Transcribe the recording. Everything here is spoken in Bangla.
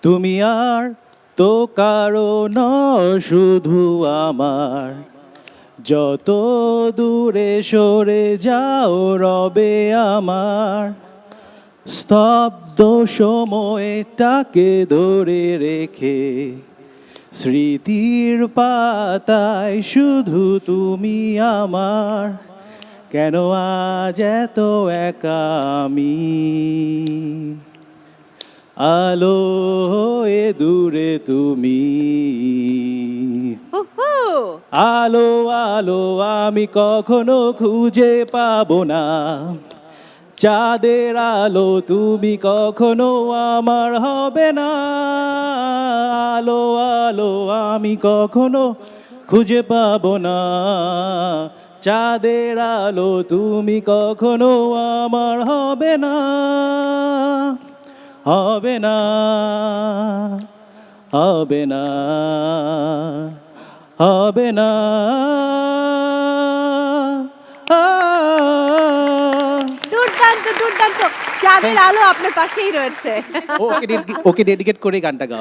তুমি আর তো কারো নও, শুধু আমার। যত দূরে সরে যাও রবে আমার। স্তব্ধ সময়টাকে ধরে রেখে স্মৃতির পাতায় শুধু তুমি আমার। কেন আজ এত একা আমি? আলো হয়ে দূরে তুমি। উহু! আলো আলো আমি কখনো খুঁজে পাবো না। চাঁদের আলো তুমি কখনো আমার হবে না। আলো আলো আমি কখনো খুঁজে পাবো না। চাঁদের আলো তুমি কখনো আমার হবে না। হবে না, হবে না, হবে না। দুর্দান্ত দুর্দান্ত চাঁদের আলো আপনার পাশেই রয়েছে ওকে ডেডিকেট করে গানটা গাও।